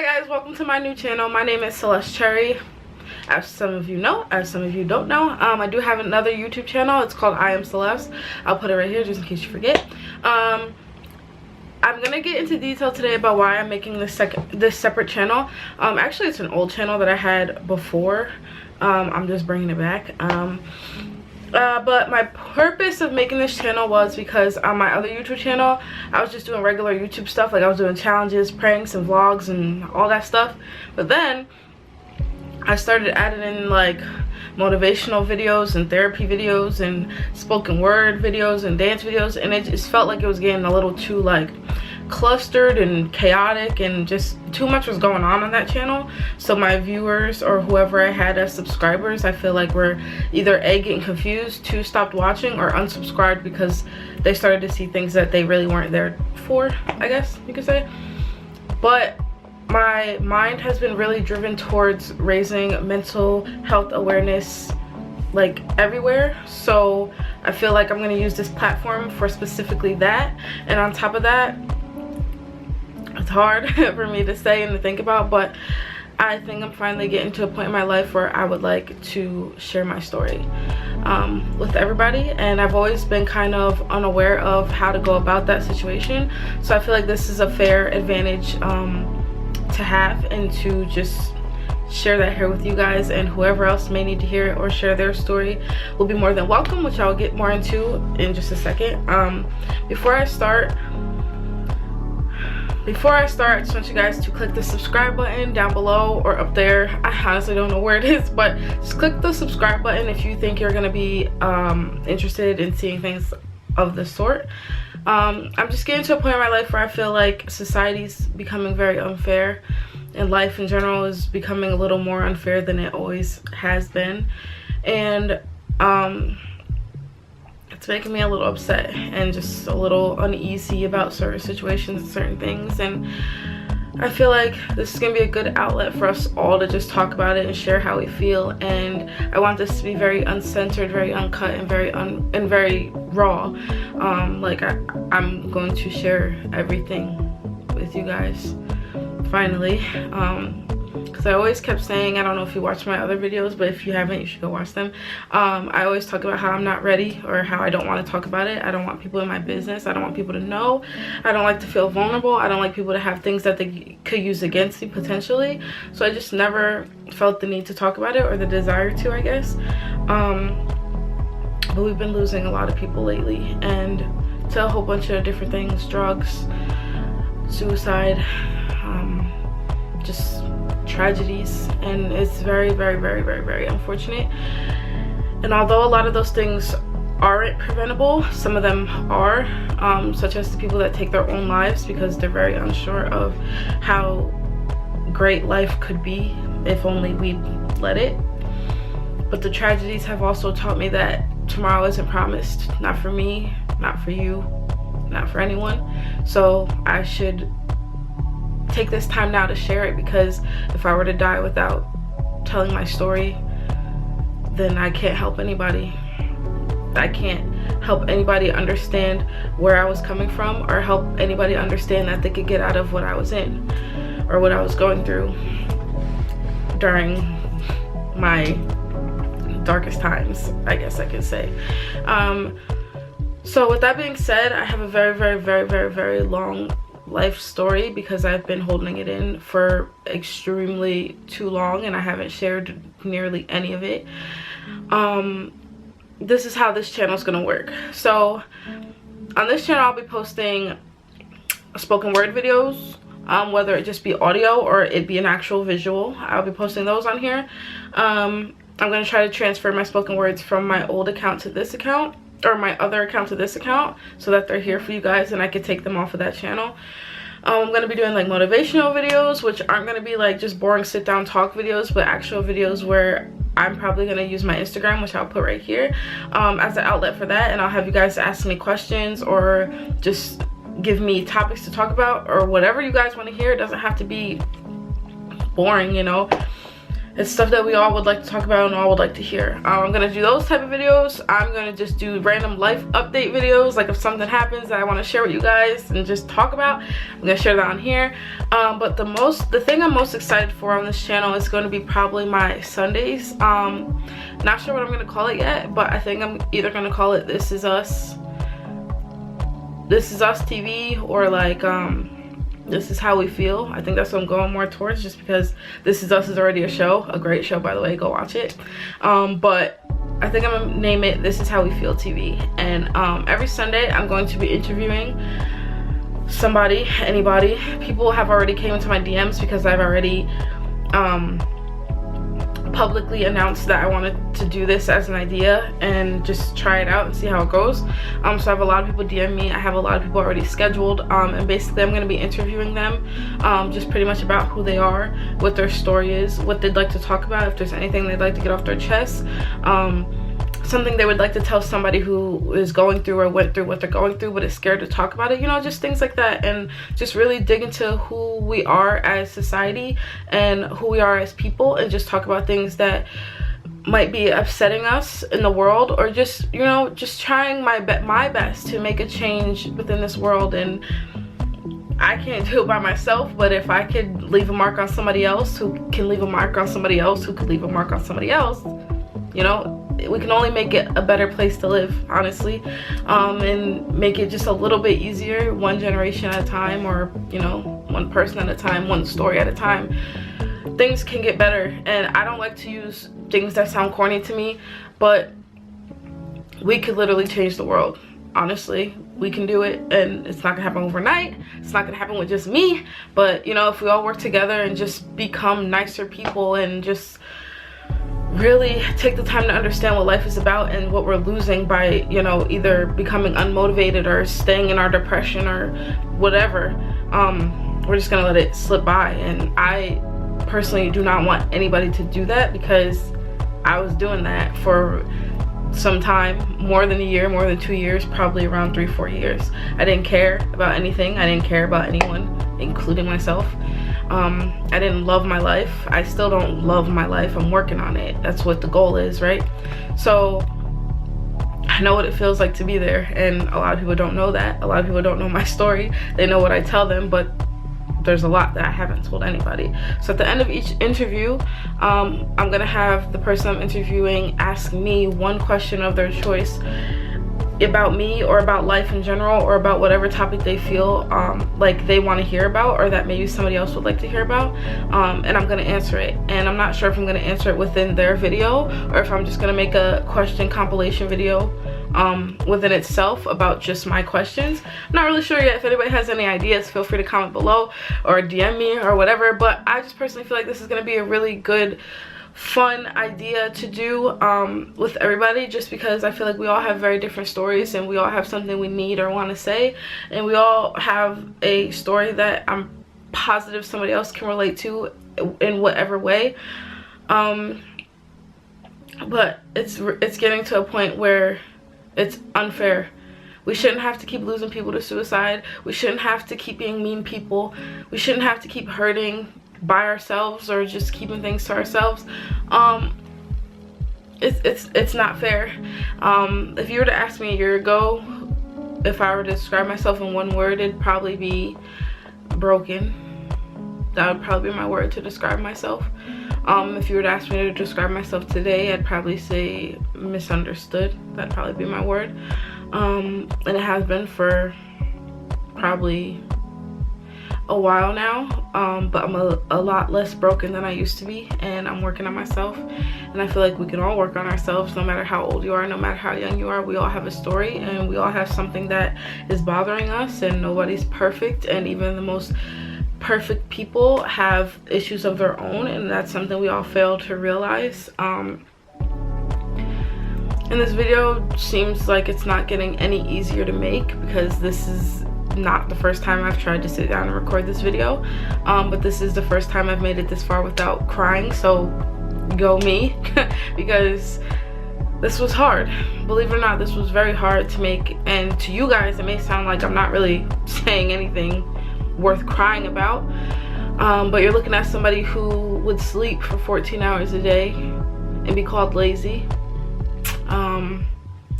Hi guys, welcome to my new channel. My name is Celeste Cherry. As some of you know, as some of you don't know, I do have another YouTube channel. It's called I Am Celeste. I'll put it right here just in case you forget. I'm gonna get into detail today about why I'm making this separate channel. Actually, it's an old channel that I had before. I'm just bringing it back. But my purpose of making this channel was because on my other YouTube channel, I was just doing regular YouTube stuff. Like I was doing challenges, pranks, and vlogs, and all that stuff. But then I started adding in like motivational videos and therapy videos and spoken word videos and dance videos, and it just felt like it was getting a little too like clustered and chaotic, and just too much was going on that channel. So my viewers, or whoever I had as subscribers, I feel like were either A, getting confused, 2, stopped watching, or unsubscribed because they started to see things that they really weren't there for, I guess you could say. But my mind has been really driven towards raising mental health awareness like everywhere, so I feel like I'm going to use this platform for specifically that. And on top of that, it's hard for me to say and to think about, but I think I'm finally getting to a point in my life where I would like to share my story with everybody, and I've always been kind of unaware of how to go about that situation. So I feel like this is a fair advantage to have, and to just share that here with you guys, and whoever else may need to hear it or share their story will be more than welcome, which I'll get more into in just a second. Before I start, I just want you guys to click the subscribe button down below or up there. I honestly don't know where it is, but just click the subscribe button if you think you're gonna be interested in seeing things of the sort. I'm just getting to a point in my life where I feel like society's becoming very unfair, and life in general is becoming a little more unfair than it always has been, and it's making me a little upset and just a little uneasy about certain situations and certain things. And I feel like this is gonna be a good outlet for us all to just talk about it and share how we feel. And I want this to be very uncensored, very uncut, and very raw. Like I'm going to share everything with you guys finally, because I always kept saying, I don't know if you watched my other videos, but if you haven't, you should go watch them. I always talk about how I'm not ready, or how I don't want to talk about it. I don't want people in my business. I don't want people to know. I don't like to feel vulnerable. I don't like people to have things that they could use against me potentially. So I just never felt the need to talk about it, or the desire to, I guess. But we've been losing a lot of people lately, and to a whole bunch of different things: drugs, suicide, just tragedies, and it's very, very, very, very, very unfortunate. And although a lot of those things aren't preventable, some of them are, such as the people that take their own lives because they're very unsure of how great life could be if only we let it. But the tragedies have also taught me that tomorrow isn't promised, not for me, not for you, not for anyone. So I should take this time now to share it, because if I were to die without telling my story, then I can't help anybody. I can't help anybody understand where I was coming from, or help anybody understand that they could get out of what I was in, or what I was going through during my darkest times, I guess I could say. So with that being said, I have a very, very, very, very, very long life story, because I've been holding it in for extremely too long, and I haven't shared nearly any of it. This is how this channel is gonna work. So on this channel, I'll be posting spoken word videos, whether it just be audio or it be an actual visual. I'll be posting those on here. I'm gonna try to transfer my spoken words from my old account to this account, or my other account to this account, so that they're here for you guys and I could take them off of that channel. I'm going to be doing like motivational videos, which aren't going to be like just boring sit down talk videos, but actual videos where I'm probably going to use my Instagram, which I'll put right here, as an outlet for that. And I'll have you guys ask me questions, or just give me topics to talk about, or whatever you guys want to hear. It doesn't have to be boring, you know. It's stuff that we all would like to talk about and all would like to hear. I'm gonna do those type of videos. I'm gonna just do random life update videos, like if something happens that I want to share with you guys and just talk about, I'm gonna share that on here. But the thing I'm most excited for on this channel is going to be probably my Sundays. Not sure what I'm gonna call it yet, but I think I'm either gonna call it This Is Us TV, or like This Is How We Feel. I think that's what I'm going more towards, just because This Is Us is already a show, a great show, by the way, go watch it. But I think I'm gonna name it This Is How We Feel TV. And every Sunday I'm going to be interviewing somebody, anybody. People have already came into my DMs because I've already publicly announced that I wanted to do this as an idea and just try it out and see how it goes. So I have a lot of people DM me. I have a lot of people already scheduled, and basically I'm going to be interviewing them, just pretty much about who they are, what their story is, what they'd like to talk about, if there's anything they'd like to get off their chest, something they would like to tell somebody who is going through or went through what they're going through but is scared to talk about it, you know, just things like that. And just really dig into who we are as society and who we are as people, and just talk about things that might be upsetting us in the world, or just, you know, just trying my best to make a change within this world. And I can't do it by myself, but if I could leave a mark on somebody else who can leave a mark on somebody else who could leave a mark on somebody else, you know, we can only make it a better place to live, honestly, and make it just a little bit easier, one generation at a time, or, you know, one person at a time, one story at a time. Things can get better, and I don't like to use things that sound corny to me, but we could literally change the world. Honestly, we can do it, and it's not gonna happen overnight. It's not gonna happen with just me, but, you know, if we all work together and just become nicer people and just really take the time to understand what life is about and what we're losing by, you know, either becoming unmotivated or staying in our depression or whatever, we're just gonna let it slip by. And I personally do not want anybody to do that, because I was doing that for some time, more than a year, more than 2 years, probably around 3-4 years. I didn't care about anything. I didn't care about anyone, including myself. I didn't love my life. I still don't love my life. I'm working on it. That's what the goal is, right? So I know what it feels like to be there, and a lot of people don't know that. A lot of people don't know my story. They know what I tell them, but there's a lot that I haven't told anybody. So at the end of each interview, I'm gonna have the person I'm interviewing ask me one question of their choice about me, or about life in general, or about whatever topic they feel like they want to hear about, or that maybe somebody else would like to hear about, and I'm gonna answer it. And I'm not sure if I'm gonna answer it within their video, or if I'm just gonna make a question compilation video within itself about just my questions. I'm not really sure yet. If anybody has any ideas, feel free to comment below or DM me or whatever. But I just personally feel like this is gonna be a really good, fun idea to do with everybody, just because I feel like we all have very different stories, and we all have something we need or want to say, and we all have a story that I'm positive somebody else can relate to in whatever way. But it's getting to a point where it's unfair. We shouldn't have to keep losing people to suicide. We shouldn't have to keep being mean people. We shouldn't have to keep hurting by ourselves, or just keeping things to ourselves. It's not fair. If you were to ask me a year ago if I were to describe myself in one word, it'd probably be broken. That would probably be my word to describe myself. If you were to ask me to describe myself today, I'd probably say misunderstood. That'd probably be my word. And it has been for probably a while now, but I'm a lot less broken than I used to be, and I'm working on myself. And I feel like we can all work on ourselves, no matter how old you are, no matter how young you are. We all have a story, and we all have something that is bothering us, and nobody's perfect, and even the most perfect people have issues of their own, and that's something we all fail to realize. And this video seems like it's not getting any easier to make, because this is not the first time I've tried to sit down and record this video, but this is the first time I've made it this far without crying, so go me. Because this was hard. Believe it or not, this was very hard to make, and to you guys it may sound like I'm not really saying anything worth crying about, But you're looking at somebody who would sleep for 14 hours a day and be called lazy,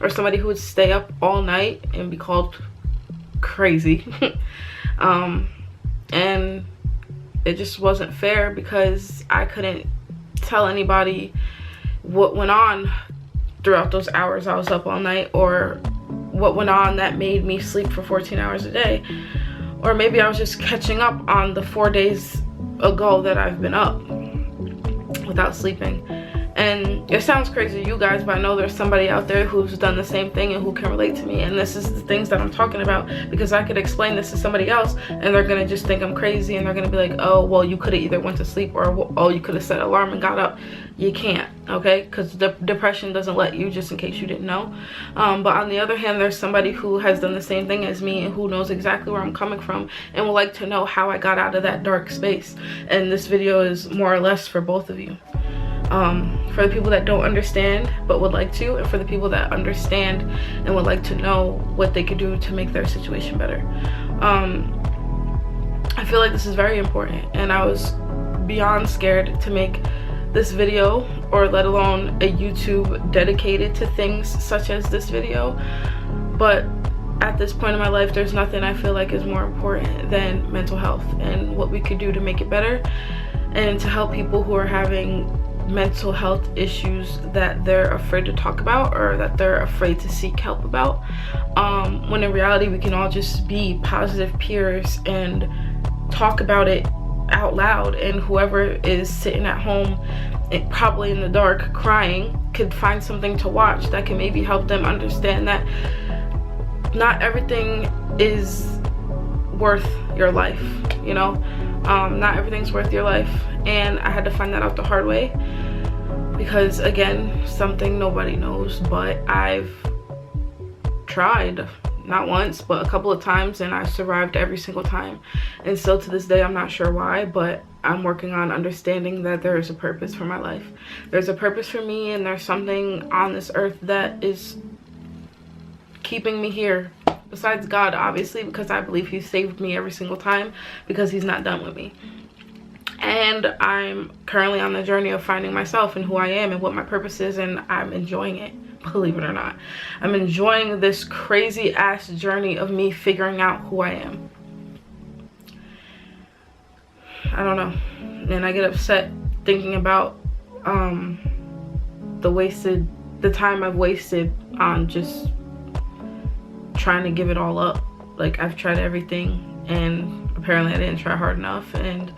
or somebody who would stay up all night and be called crazy. And it just wasn't fair because I couldn't tell anybody what went on throughout those hours I was up all night, or what went on that made me sleep for 14 hours a day. Or maybe I was just catching up on the 4 days ago that I've been up without sleeping. And it sounds crazy to you guys, but I know there's somebody out there who's done the same thing and who can relate to me. And this is the things that I'm talking about, because I could explain this to somebody else and they're gonna just think I'm crazy, and they're gonna be like, oh, well, you could have either went to sleep, or oh, you could have set an alarm and got up. You can't, okay? Because depression doesn't let you, just in case you didn't know. But on the other hand, there's somebody who has done the same thing as me and who knows exactly where I'm coming from and would like to know how I got out of that dark space. And this video is more or less for both of you. For the people that don't understand but would like to, and for the people that understand and would like to know what they could do to make their situation better. I feel like this is very important, and I was beyond scared to make this video, or let alone a YouTube dedicated to things such as this video. But at this point in my life, there's nothing I feel like is more important than mental health and what we could do to make it better, and to help people who are having mental health issues that they're afraid to talk about, or that they're afraid to seek help about, when in reality we can all just be positive peers and talk about it out loud. And whoever is sitting at home and probably in the dark crying could find something to watch that can maybe help them understand that not everything is worth your life, you know. Not everything's worth your life. And I had to find that out the hard way, because again, something nobody knows, but I've tried, not once but a couple of times, and I survived every single time. And still to this day, I'm not sure why, but I'm working on understanding that there is a purpose for my life. There's a purpose for me, and there's something on this earth that is keeping me here, besides God, obviously, because I believe he saved me every single time, because he's not done with me. And I'm currently on the journey of finding myself and who I am and what my purpose is, and I'm enjoying it, believe it or not. I'm enjoying this crazy ass journey of me figuring out who I am. I don't know, and I get upset thinking about the time I've wasted on just trying to give it all up. Like, I've tried everything, and apparently I didn't try hard enough. And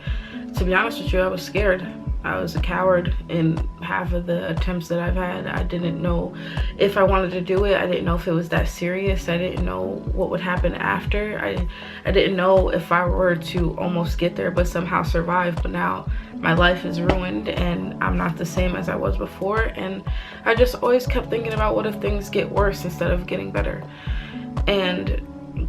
to be honest with you, I was scared. I was a coward in half of the attempts that I've had. I didn't know if I wanted to do it. I didn't know if it was that serious. I didn't know what would happen after. I didn't know if I were to almost get there but somehow survive. But now my life is ruined, and I'm not the same as I was before. And I just always kept thinking about, what if things get worse instead of getting better? And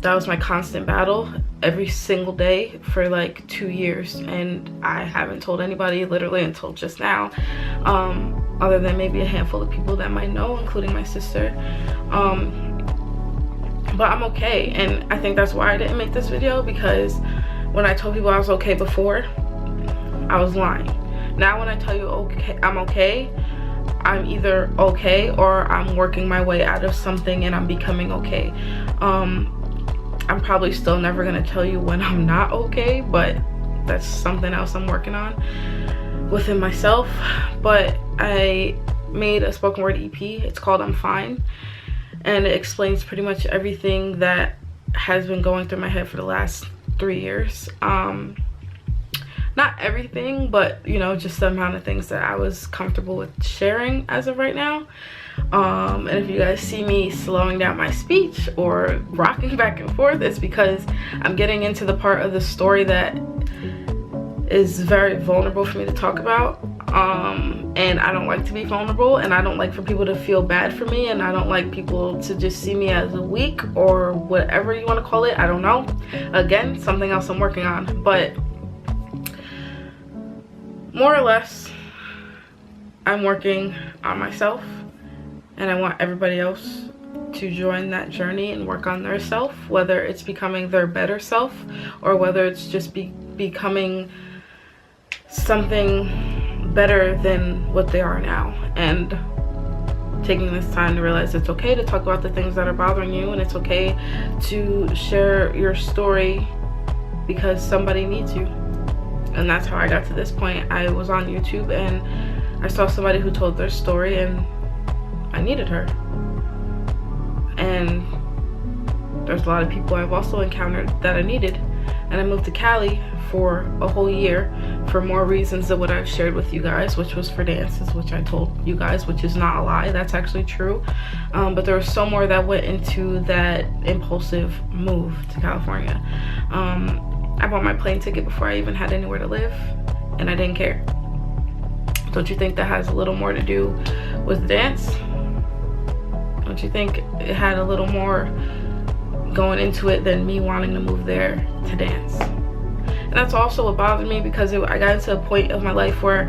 that was my constant battle every single day for like 2 years, and I haven't told anybody literally until just now, other than maybe a handful of people that might know, including my sister. But I'm okay, and I think that's why I didn't make this video, because when I told people I was okay before, I was lying. Now when I tell you okay, I'm okay, I'm either okay or I'm working my way out of something and I'm becoming okay. I'm probably still never gonna tell you when I'm not okay, but that's something else I'm working on within myself. But I made a spoken word EP. It's called I'm Fine, and it explains pretty much everything that has been going through my head for the last 3 years. Not everything, but you know, just the amount of things that I was comfortable with sharing as of right now. And if you guys see me slowing down my speech or rocking back and forth, it's because I'm getting into the part of the story that is very vulnerable for me to talk about. And I don't like to be vulnerable, and I don't like for people to feel bad for me, and I don't like people to just see me as weak or whatever you want to call it. I don't know. Again, something else I'm working on. But more or less, I'm working on myself, and I want everybody else to join that journey and work on their self, whether it's becoming their better self or whether it's just becoming something better than what they are now, and taking this time to realize it's okay to talk about the things that are bothering you, and it's okay to share your story because somebody needs you. And that's how I got to this point. I was on YouTube and I saw somebody who told their story, and I needed her. And there's a lot of people I've also encountered that I needed. And I moved to Cali for a whole year for more reasons than what I've shared with you guys, which was for dances, which I told you guys, which is not a lie, that's actually true. But there was so more that went into that impulsive move to California. I bought my plane ticket before I even had anywhere to live, and I didn't care. Don't you think that has a little more to do with dance? Don't you think it had a little more going into it than me wanting to move there to dance? And that's also what bothered me, because I got into a point of my life where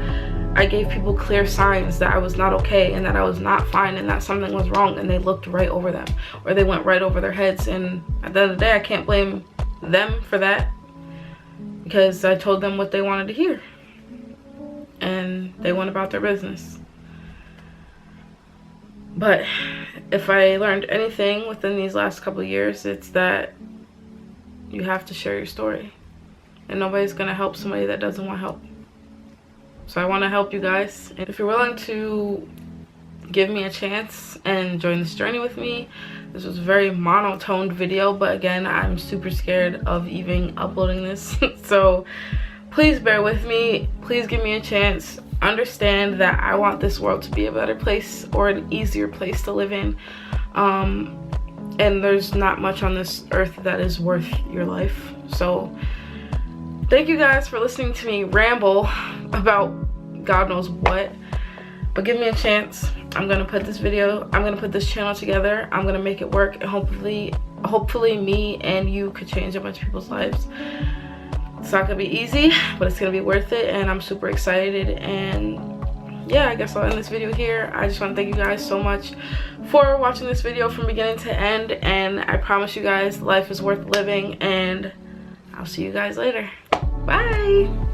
I gave people clear signs that I was not okay and that I was not fine and that something was wrong, and they looked right over them, or they went right over their heads. And at the end of the day, I can't blame them for that, because I told them what they wanted to hear and they went about their business. But if I learned anything within these last couple of years, it's that you have to share your story, and nobody's gonna help somebody that doesn't want help. So I want to help you guys, and if you're willing to give me a chance and join this journey with me. This was a very monotoned video, but again, I'm super scared of even uploading this. So please bear with me, please give me a chance. Understand that I want this world to be a better place, or an easier place to live in. And there's not much on this earth that is worth your life. So thank you guys for listening to me ramble about God knows what. But give me a chance. I'm gonna put this channel together. I'm gonna make it work, and hopefully me and you could change a bunch of people's lives. It's not gonna be easy, but it's gonna be worth it, and I'm super excited. And yeah, I guess I'll end this video here. I just want to thank you guys so much for watching this video from beginning to end, and I promise you guys life is worth living, and I'll see you guys later. Bye.